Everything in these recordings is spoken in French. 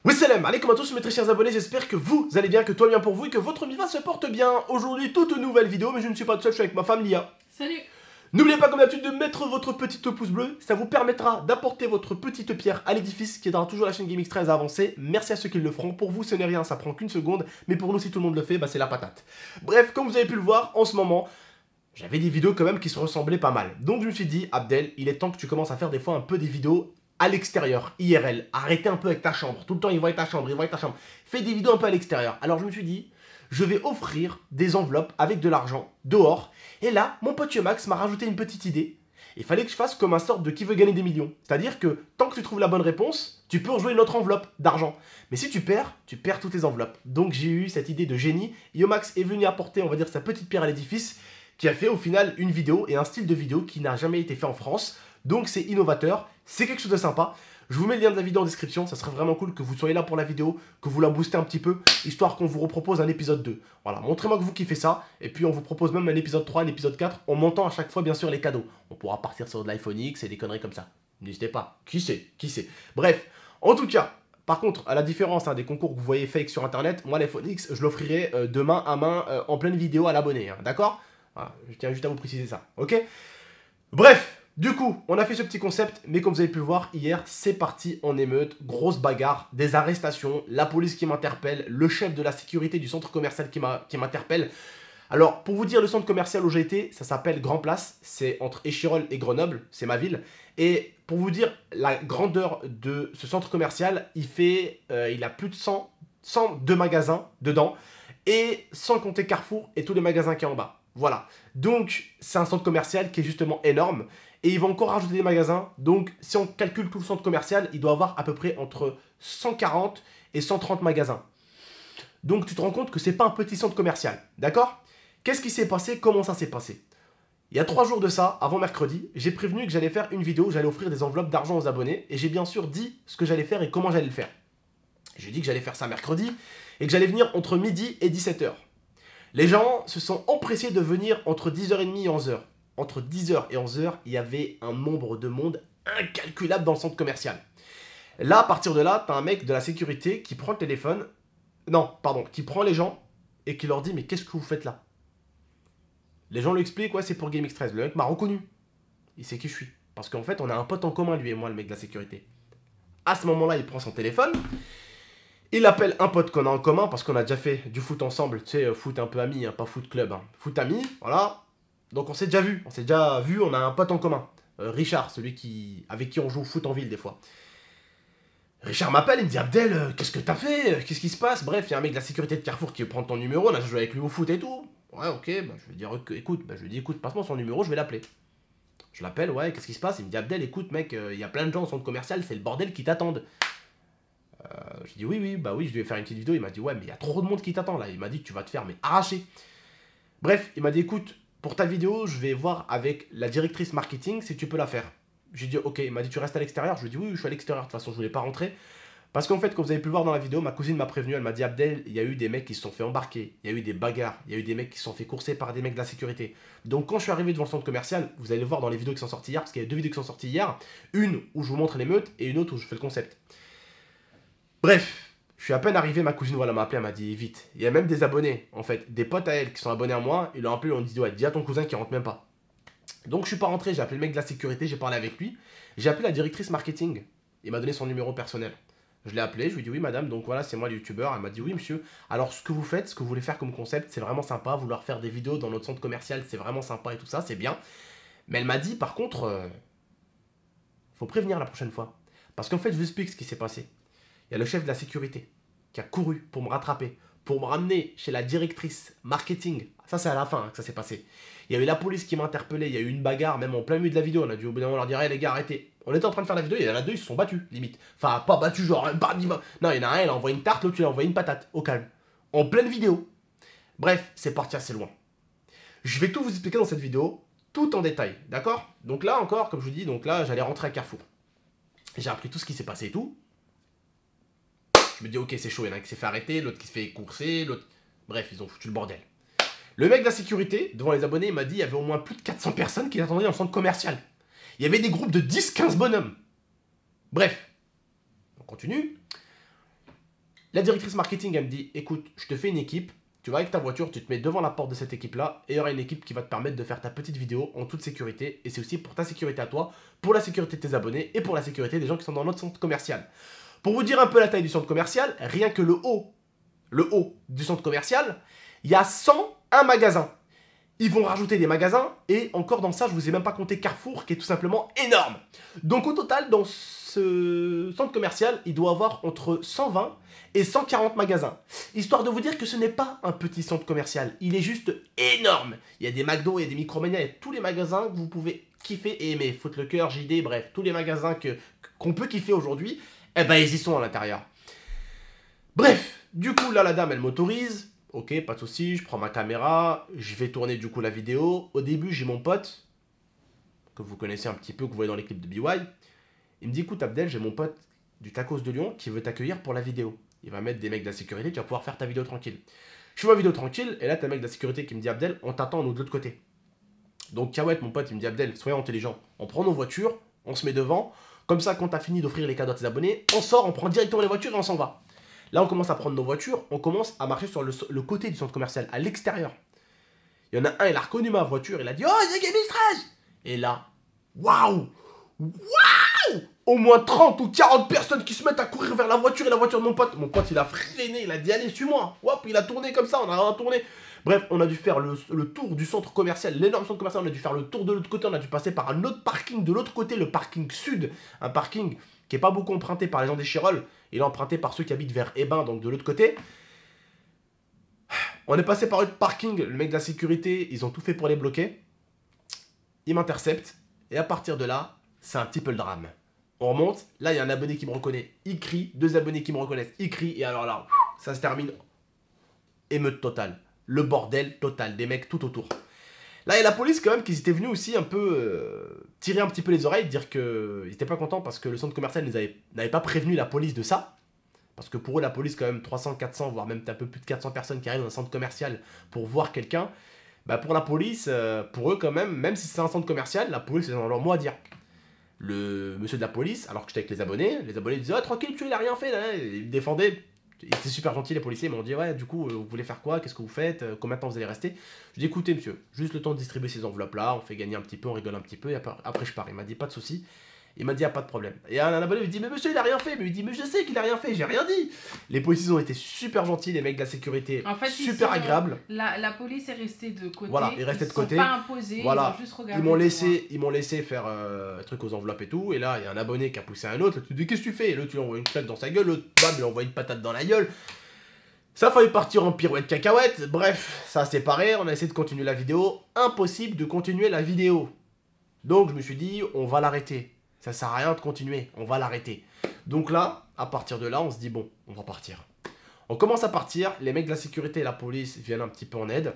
Oui salam, alaikum à tous mes très chers abonnés, j'espère que vous allez bien, que tout va bien pour vous et que votre Miva se porte bien. Aujourd'hui, toute nouvelle vidéo, mais je ne suis pas tout seul, je suis avec ma femme Lia. Salut. N'oubliez pas comme d'habitude de mettre votre petite pouce bleu, ça vous permettra d'apporter votre petite pierre à l'édifice qui aidera toujours la chaîne GameX13 à avancer. Merci à ceux qui le feront, pour vous ce n'est rien, ça prend qu'une seconde, mais pour nous si tout le monde le fait, bah c'est la patate. Bref, comme vous avez pu le voir, en ce moment, j'avais des vidéos quand même qui se ressemblaient pas mal. Donc je me suis dit, Abdel, il est temps que tu commences à faire des fois un peu des vidéos à l'extérieur, IRL. Arrêtez un peu avec ta chambre. Tout le temps, il voit ta chambre, il voit ta chambre. Fais des vidéos un peu à l'extérieur. Alors je me suis dit, je vais offrir des enveloppes avec de l'argent dehors. Et là, mon pote Max m'a rajouté une petite idée. Il fallait que je fasse comme un sorte de qui veut gagner des millions. C'est-à-dire que tant que tu trouves la bonne réponse, tu peux rejouer une autre enveloppe d'argent. Mais si tu perds toutes les enveloppes. Donc j'ai eu cette idée de génie. Yomax est venu apporter, on va dire, sa petite pierre à l'édifice, qui a fait au final une vidéo et un style de vidéo qui n'a jamais été fait en France. Donc c'est innovateur, c'est quelque chose de sympa. Je vous mets le lien de la vidéo en description, ça serait vraiment cool que vous soyez là pour la vidéo, que vous la boostez un petit peu, histoire qu'on vous repropose un épisode 2. Voilà, montrez-moi que vous kiffez ça, et puis on vous propose même un épisode 3, un épisode 4, en montant à chaque fois bien sûr les cadeaux. On pourra partir sur de l'iPhone X et des conneries comme ça. N'hésitez pas, qui sait. Bref, en tout cas, par contre, à la différence des concours que vous voyez fake sur internet, moi l'iPhone X, je l'offrirai de main à main en pleine vidéo à l'abonné, hein, d'accord? Voilà, je tiens juste à vous préciser ça, ok? Bref, du coup, on a fait ce petit concept, mais comme vous avez pu le voir, hier, c'est parti en émeute, grosse bagarre, des arrestations, la police qui m'interpelle, le chef de la sécurité du centre commercial qui m'interpelle. Alors, pour vous dire, le centre commercial où j'ai été, ça s'appelle Grand Place, c'est entre Échirolles et Grenoble, c'est ma ville. Et pour vous dire la grandeur de ce centre commercial, il a plus de 102 magasins dedans, et sans compter Carrefour et tous les magasins qui sont en bas. Voilà, donc c'est un centre commercial qui est justement énorme. Et ils vont encore rajouter des magasins. Donc si on calcule tout le centre commercial, il doit avoir à peu près entre 140 et 130 magasins. Donc tu te rends compte que c'est pas un petit centre commercial. D'accord? Qu'est-ce qui s'est passé? Comment ça s'est passé? Il y a 3 jours de ça, avant mercredi, j'ai prévenu que j'allais faire une vidéo, j'allais offrir des enveloppes d'argent aux abonnés. Et j'ai bien sûr dit ce que j'allais faire et comment j'allais le faire. J'ai dit que j'allais faire ça mercredi et que j'allais venir entre midi et 17h. Les gens se sont empressés de venir entre 10h30 et 11h. Entre 10h et 11h, il y avait un nombre de monde incalculable dans le centre commercial. Là, à partir de là, t'as un mec de la sécurité qui prend le téléphone, qui prend les gens et qui leur dit « Mais qu'est-ce que vous faites là ?» Les gens lui expliquent « Ouais, c'est pour GameX13. » Le mec m'a reconnu. Il sait qui je suis. Parce qu'en fait, on a un pote en commun, lui et moi, le mec de la sécurité. À ce moment-là, il prend son téléphone. Il appelle un pote qu'on a en commun parce qu'on a déjà fait du foot ensemble. Tu sais, foot un peu ami, hein, pas foot club. Hein. Foot ami, voilà. Donc on s'est déjà vu, on a un pote en commun. Richard, avec qui on joue au foot en ville des fois. Richard m'appelle, il me dit Abdel, qu'est-ce que t'as fait? Qu'est-ce qui se passe? Bref, il y a un mec de la sécurité de Carrefour qui veut prendre ton numéro, on a joué avec lui au foot et tout. Ouais, ok, bah, je lui dis écoute, passe-moi son numéro, je vais l'appeler. Je l'appelle, ouais, qu'est-ce qui se passe? Il me dit Abdel, écoute mec, il y a plein de gens au centre commercial, c'est le bordel qui t'attendent. Je dis oui, je vais faire une petite vidéo. Il m'a dit ouais, mais il y a trop de monde qui t'attend là. Il m'a dit que tu vas te faire mais arracher. Bref, il m'a dit écoute, pour ta vidéo, je vais voir avec la directrice marketing si tu peux la faire. J'ai dit ok, il m'a dit tu restes à l'extérieur. Je lui ai dit oui, je suis à l'extérieur, de toute façon je voulais pas rentrer. Parce qu'en fait, comme vous avez pu le voir dans la vidéo, ma cousine m'a prévenu, elle m'a dit Abdel, il y a eu des mecs qui se sont fait embarquer, il y a eu des bagarres, il y a eu des mecs qui se sont fait courser par des mecs de la sécurité. Donc quand je suis arrivé devant le centre commercial, vous allez le voir dans les vidéos qui sont sorties hier, parce qu'il y a 2 vidéos qui sont sorties hier, une où je vous montre l'émeute et une autre où je fais le concept. Bref, je suis à peine arrivé, ma cousine voilà, m'a appelé, elle m'a dit vite. Il y a même des abonnés, en fait, des potes à elle qui sont abonnés à moi, ils l'ont appelé, ils ont dit ouais, dis à ton cousin qui rentre même pas. Donc je suis pas rentré, j'ai appelé le mec de la sécurité, j'ai parlé avec lui, j'ai appelé la directrice marketing, il m'a donné son numéro personnel. Je l'ai appelé, je lui ai dit oui madame, donc voilà c'est moi le youtubeur, elle m'a dit oui monsieur, alors ce que vous faites, ce que vous voulez faire comme concept, c'est vraiment sympa, vouloir faire des vidéos dans notre centre commercial, c'est vraiment sympa et tout ça, c'est bien. Mais elle m'a dit par contre, faut prévenir la prochaine fois. Parce qu'en fait je vous explique ce qui s'est passé. Il y a le chef de la sécurité qui a couru pour me rattraper, pour me ramener chez la directrice marketing. Ça, c'est à la fin que ça s'est passé. Il y a eu la police qui m'a interpellé, il y a eu une bagarre, même en plein milieu de la vidéo. On a dû au bout d'un moment leur dire, hey, les gars, arrêtez. On était en train de faire la vidéo, il y en a 2, ils se sont battus, limite. Enfin, pas battus, genre, non, il y en a un, il a envoyé une tarte, l'autre, il a envoyé une patate, au calme. En pleine vidéo. Bref, c'est parti assez loin. Je vais tout vous expliquer dans cette vidéo, tout en détail, d'accord? Donc là, encore, comme je vous dis, donc là, j'allais rentrer à Carrefour. J'ai appris tout ce qui s'est passé et tout. Je me dis, ok, c'est chaud, il y en a un qui s'est fait arrêter, l'autre qui se fait courser, l'autre... Bref, ils ont foutu le bordel. Le mec de la sécurité, devant les abonnés, il m'a dit il y avait au moins plus de 400 personnes qui attendaient dans le centre commercial. Il y avait des groupes de 10-15 bonhommes. Bref, on continue. La directrice marketing, elle me dit, écoute, je te fais une équipe, tu vas avec ta voiture, tu te mets devant la porte de cette équipe-là, et il y aura une équipe qui va te permettre de faire ta petite vidéo en toute sécurité, et c'est aussi pour ta sécurité à toi, pour la sécurité de tes abonnés, et pour la sécurité des gens qui sont dans notre centre commercial. Pour vous dire un peu la taille du centre commercial, rien que le haut du centre commercial, il y a 101 magasins. Ils vont rajouter des magasins, et encore dans ça, je vous ai même pas compté Carrefour, qui est tout simplement énorme. Donc au total, dans ce centre commercial, il doit avoir entre 120 et 140 magasins. Histoire de vous dire que ce n'est pas un petit centre commercial, il est juste énorme. Il y a des McDo, il y a des Micromania, il y a tous les magasins que vous pouvez kiffer et aimer. Footlocker, JD, bref, tous les magasins qu'on peut kiffer aujourd'hui, eh ben ils y sont à l'intérieur. Bref, du coup là la dame elle m'autorise. Ok, pas de souci, je prends ma caméra, je vais tourner du coup la vidéo. Au début, j'ai mon pote, que vous connaissez un petit peu, que vous voyez dans les clips de BY. Il me dit, écoute Abdel, j'ai mon pote du Tacos de Lyon qui veut t'accueillir pour la vidéo. Il va mettre des mecs de la sécurité, tu vas pouvoir faire ta vidéo tranquille. Je fais ma vidéo tranquille, et là t'as un mec de la sécurité qui me dit, Abdel, on t'attend nous de l'autre côté. Donc Kawet, mon pote, il me dit, Abdel, soyons intelligents. On prend nos voitures, on se met devant, comme ça quand t'as fini d'offrir les cadeaux à tes abonnés, on sort, on prend directement les voitures et on s'en va. Là, on commence à prendre nos voitures, on commence à marcher sur le côté du centre commercial, à l'extérieur. Il y en a un, il a reconnu ma voiture, il a dit « Oh, c'est Gaming Stress !» Et là, waouh, au moins 30 ou 40 personnes qui se mettent à courir vers la voiture et la voiture de mon pote. Mon pote, il a freiné, il a dit « Allez, suis-moi !» Hop, il a tourné comme ça, on a tourné. Bref, on a dû faire le tour du centre commercial, l'énorme centre commercial, on a dû faire le tour de l'autre côté, on a dû passer par un autre parking de l'autre côté, le parking sud, un parking qui n'est pas beaucoup emprunté par les gens des Chirolles, il est emprunté par ceux qui habitent vers Hébin, donc de l'autre côté. On est passé par le parking, le mec de la sécurité, ils ont tout fait pour les bloquer. Ils m'interceptent, et à partir de là, c'est un petit peu le drame. On remonte, là il y a un abonné qui me reconnaît, il crie, 2 abonnés qui me reconnaissent, il crie, et alors là, ça se termine. Émeute totale. Le bordel total, des mecs tout autour. Là, il y a la police quand même qui étaient venus aussi un peu tirer un petit peu les oreilles, dire qu'ils n'étaient pas contents parce que le centre commercial n'avait pas prévenu la police de ça. Parce que pour eux, la police, quand même, 300, 400, voire même un peu plus de 400 personnes qui arrivent dans un centre commercial pour voir quelqu'un. Bah pour la police, pour eux quand même si c'est un centre commercial, la police, ils ont leur mot à dire. Le monsieur de la police, alors que j'étais avec les abonnés disaient « Ah, tranquille, tu il a rien fait, là. » Ils me défendaient. Ils étaient super gentils, les policiers, ils m'ont dit « Ouais, du coup, vous voulez faire quoi? Qu'est-ce que vous faites? Combien de temps vous allez rester ?» Je dis « Écoutez, monsieur, juste le temps de distribuer ces enveloppes-là, on fait gagner un petit peu, on rigole un petit peu, et après je pars. » Il m'a dit « Pas de souci. » Il m'a dit « Y'a pas de problème. » Et un abonné me dit « Mais monsieur, il a rien fait. » Mais il dit « Mais je sais qu'il a rien fait, j'ai rien dit. » Les policiers ont été super gentils, les mecs de la sécurité, en fait, super agréables. La police est restée de côté. Voilà, ils restaient de côté. Ils sont pas imposés, voilà. Ils ont juste regardé. Ils m'ont laissé faire un truc aux enveloppes et tout. Et là, il y a un abonné qui a poussé un autre. Tu dis « Qu'est-ce que tu fais ?» L'autre, tu lui envoies une claque dans sa gueule. L'autre, bam, il lui envoie une patate dans la gueule. Ça a failli partir en pirouette cacahuète. Bref, ça a séparé. On a essayé de continuer la vidéo. Impossible de continuer la vidéo. Donc, je me suis dit, on va l'arrêter. Ça sert à rien de continuer, on va l'arrêter. Donc là, à partir de là, on se dit bon, on va partir. On commence à partir, les mecs de la sécurité et la police viennent un petit peu en aide.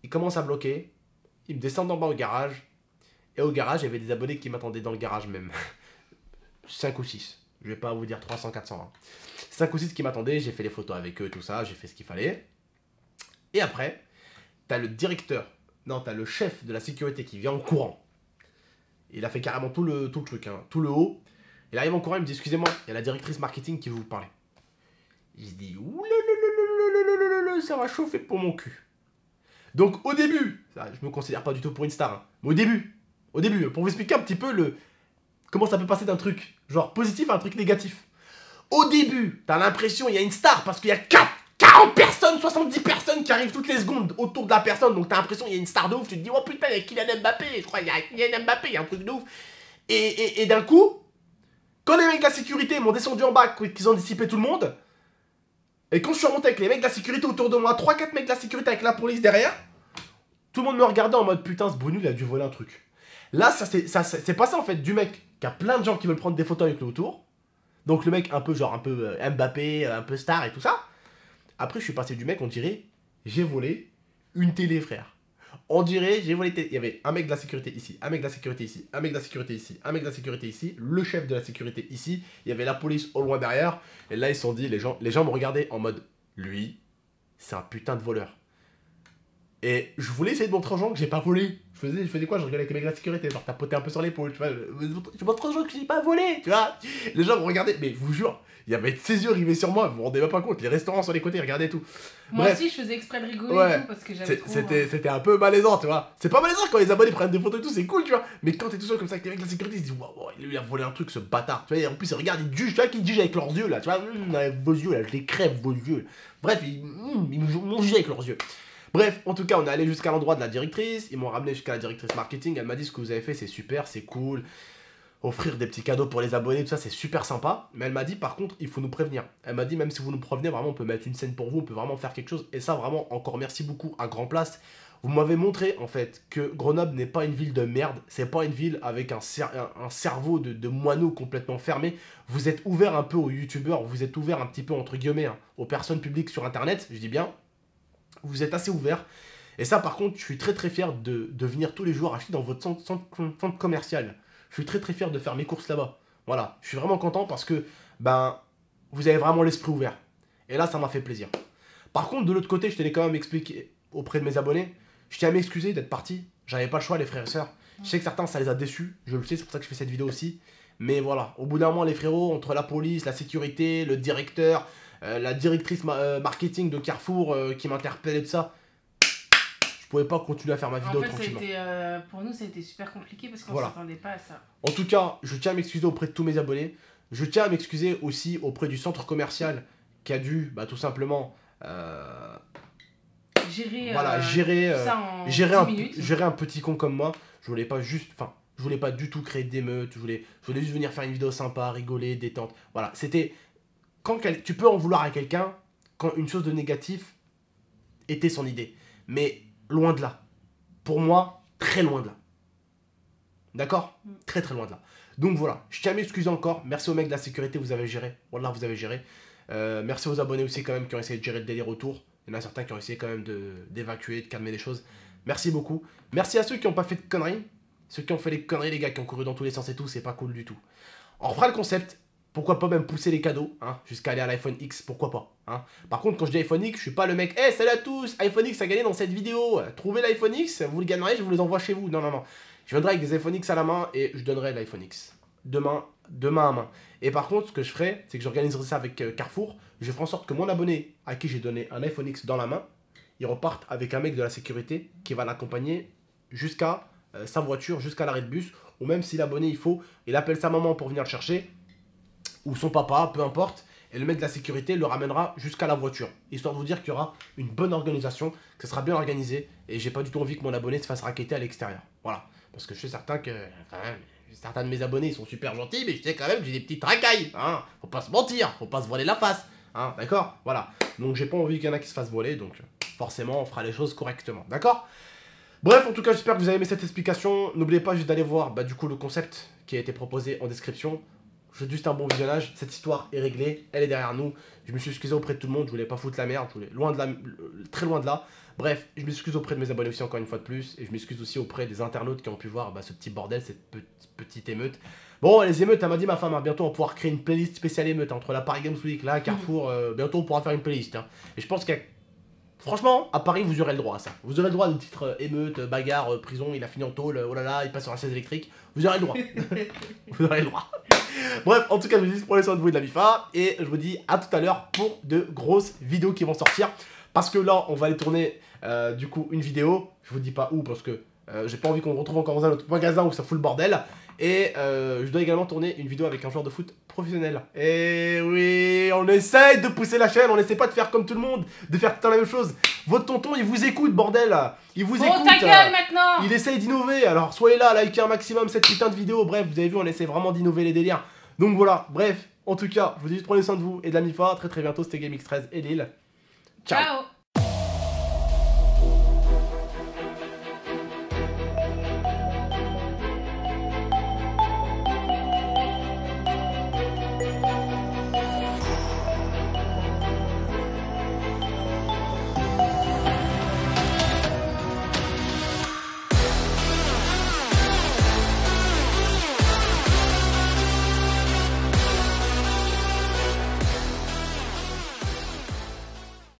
Ils commencent à bloquer, ils me descendent en bas au garage. Et au garage, il y avait des abonnés qui m'attendaient dans le garage même. 5 ou 6, je vais pas vous dire 300, 400. Hein. 5 ou 6 qui m'attendaient, j'ai fait les photos avec eux, tout ça, j'ai fait ce qu'il fallait. Et après, t'as le directeur, non, t'as le chef de la sécurité qui vient en courant. Il a fait carrément tout le truc, hein, tout le haut. Il arrive en courant, il me dit « Excusez-moi, il y a la directrice marketing qui veut vous parler. » Il se dit « Ouh, ça va chauffer pour mon cul. » Donc au début, ça, je me considère pas du tout pour une star, hein, mais au début, pour vous expliquer un petit peu comment ça peut passer d'un truc genre positif à un truc négatif. Au début, t'as l'impression il y a une star parce qu'il y a 40 personnes, 70 personnes qui arrivent toutes les secondes autour de la personne, donc t'as l'impression qu'il y a une star de ouf, tu te dis oh putain il y a Kylian Mbappé, je crois il y a Kylian Mbappé, il y a un truc de ouf. Et d'un coup, quand les mecs de la sécurité m'ont descendu en bas, qu'ils ont dissipé tout le monde, et quand je suis remonté avec les mecs de la sécurité autour de moi, 3-4 mecs de la sécurité avec la police derrière, tout le monde me regardait en mode putain ce brunu il a dû voler un truc. Là c'est passé en fait du mec qui a plein de gens qui veulent prendre des photos avec lui autour, donc le mec un peu Mbappé, un peu star et tout ça. Après, je suis passé du mec, on dirait, j'ai volé une télé, frère. On dirait, j'ai volé une télé. Il y avait un mec de la sécurité ici, un mec de la sécurité ici, un mec de la sécurité ici, un mec de la sécurité ici, le chef de la sécurité ici. Il y avait la police au loin derrière. Et là, ils se sont dit, les gens me regardaient en mode, lui, c'est un putain de voleur. Et je voulais essayer de montrer aux gens que j'ai pas volé. Je faisais quoi? Je rigolais avec les mecs de la sécurité, genre tapoter un peu sur l'épaule, tu vois. Je montre aux gens que j'ai pas volé, tu vois. Les gens me regardaient, mais je vous jure, il y avait ses yeux rivés sur moi, vous vous rendez même pas compte. Les restaurants sur les côtés, regardez tout. Moi Bref. aussi, je faisais exprès de rigoler Ouais. et tout parce que j'avais trop. C'était un peu malaisant, tu vois. C'est pas malaisant quand les abonnés prennent des photos et tout, c'est cool, tu vois. Mais quand t'es tout seul comme ça avec les mecs de la sécurité, ils se disent, waouh, lui, il a volé un truc, ce bâtard. Tu vois, et en plus, ils regardent, ils jugent, tu vois, qu'ils jugent avec leurs yeux, là, tu vois. Vos yeux, là, je les crève, vos yeux. Bref, ils m'ont jugé avec leurs yeux. Bref, en tout cas, on est allé jusqu'à l'endroit de la directrice. Ils m'ont ramené jusqu'à la directrice marketing. Elle m'a dit ce que vous avez fait, c'est super, c'est cool. Offrir des petits cadeaux pour les abonnés, tout ça, c'est super sympa. Mais elle m'a dit, par contre, il faut nous prévenir. Elle m'a dit, même si vous nous prévenez, vraiment, on peut mettre une scène pour vous, on peut vraiment faire quelque chose. Et ça, vraiment, encore merci beaucoup à Grand Place. Vous m'avez montré, en fait, que Grenoble n'est pas une ville de merde. C'est pas une ville avec un cerveau de moineau complètement fermé. Vous êtes ouvert un peu aux youtubeurs, vous êtes ouvert un petit peu, entre guillemets, hein, aux personnes publiques sur Internet, je dis bien. Vous êtes assez ouvert. Et ça, par contre, je suis très très fier de venir tous les jours acheter dans votre centre commercial. Je suis très très fier de faire mes courses là-bas. Voilà, je suis vraiment content parce que, ben, vous avez vraiment l'esprit ouvert. Et là, ça m'a fait plaisir. Par contre, de l'autre côté, je tenais quand même expliquer auprès de mes abonnés, je tiens à m'excuser d'être parti. J'avais pas le choix, les frères et sœurs. Je sais que certains, ça les a déçus. Je le sais, c'est pour ça que je fais cette vidéo aussi. Mais voilà, au bout d'un moment, les frérots, entre la police, la sécurité, le directeur, la directrice marketing de Carrefour qui m'interpellait de ça, je pouvais pas continuer à faire ma vidéo tranquillement. Pour nous, ça a été super compliqué parce qu'on Voilà. s'attendait pas à ça. En tout cas, je tiens à m'excuser auprès de tous mes abonnés. Je tiens à m'excuser aussi auprès du centre commercial qui a dû, bah, tout simplement, gérer ça en gérer un petit con comme moi. Je voulais pas juste, enfin, je voulais pas du tout créer d'émeutes. Je voulais juste venir faire une vidéo sympa, rigoler, détente. Voilà, c'était quand tu peux en vouloir à quelqu'un quand une chose de négatif était son idée. Mais loin de là. Pour moi, très loin de là. D'accord? Très très loin de là. Donc voilà, je tiens à m'excuser encore. Merci aux mecs de la sécurité, vous avez géré. Wallah, vous avez géré. Merci aux abonnés aussi quand même qui ont essayé de gérer le délire autour. Il y en a certains qui ont essayé quand même d'évacuer, de calmer les choses. Merci beaucoup. Merci à ceux qui n'ont pas fait de conneries. Ceux qui ont fait les conneries, les gars, qui ont couru dans tous les sens et tout, c'est pas cool du tout. On refera le concept. Pourquoi pas même pousser les cadeaux, hein, jusqu'à aller à l'iPhone X, pourquoi pas. Hein. Par contre, quand je dis iPhone X, je suis pas le mec, hey, salut à tous, iPhone X a gagné dans cette vidéo. Trouvez l'iPhone X, vous le gagnerez, je vous les envoie chez vous. Non, non, non. Je viendrai avec des iPhone X à la main et je donnerai l'iPhone X. Demain à main. Et par contre, ce que je ferai, c'est que j'organiserai ça avec Carrefour. Je ferai en sorte que mon abonné, à qui j'ai donné un iPhone X dans la main, il reparte avec un mec de la sécurité qui va l'accompagner jusqu'à sa voiture, jusqu'à l'arrêt de bus. Ou même si l'abonné, il appelle sa maman pour venir le chercher. Ou son papa, peu importe, et le mec de la sécurité le ramènera jusqu'à la voiture. Histoire de vous dire qu'il y aura une bonne organisation, que ce sera bien organisé, et j'ai pas du tout envie que mon abonné se fasse raqueter à l'extérieur. Voilà. Parce que je suis certain que, quand même, certains de mes abonnés, ils sont super gentils, mais je sais quand même que j'ai des petites racailles, hein. Faut pas se mentir, faut pas se voiler la face, hein, d'accord? Voilà. Donc j'ai pas envie qu'il y en a qui se fassent voler, donc forcément, on fera les choses correctement, d'accord? Bref, en tout cas, j'espère que vous avez aimé cette explication. N'oubliez pas juste d'aller voir, bah, du coup, le concept qui a été proposé en description. Juste un bon visionnage, cette histoire est réglée, elle est derrière nous. Je me suis excusé auprès de tout le monde, je voulais pas foutre la merde, je voulais très loin de là. Bref, je m'excuse auprès de mes abonnés aussi encore une fois de plus, et je m'excuse aussi auprès des internautes qui ont pu voir ce petit bordel, cette petite émeute. Bon, les émeutes, elle m'a dit ma femme, hein, bientôt on va pouvoir créer une playlist spéciale émeute, entre la Paris Games Week, là, Carrefour, bientôt on pourra faire une playlist. Hein. Et je pense que, franchement, à Paris, vous aurez le droit à ça. Vous aurez le droit à des titres émeute, bagarre, prison, il a fini en tôle, oh là là, il passe sur la chaise électrique. Vous aurez le droit. Vous aurez le droit. Bref, en tout cas, je vous dis prenez soin de vous et de la MIFA. Et je vous dis à tout à l'heure pour de grosses vidéos qui vont sortir. Parce que là, on va aller tourner du coup une vidéo. Je vous dis pas où parce que j'ai pas envie qu'on retrouve encore dans un autre magasin où ça fout le bordel. Et je dois également tourner une vidéo avec un joueur de foot professionnel. Et oui, on essaye de pousser la chaîne, on essaie pas de faire comme tout le monde, de faire tout le temps la même chose. Votre tonton, il vous écoute, bordel. Il vous écoute. Ta gueule maintenant. Il essaye d'innover, alors soyez là, likez un maximum cette putain de vidéo. Bref, vous avez vu, on essaie vraiment d'innover les délires. Donc voilà, bref, en tout cas, je vous dis juste prenez soin de vous et de la MIFA. Très très bientôt, c'était GameX13 et Lille. Ciao. Ciao.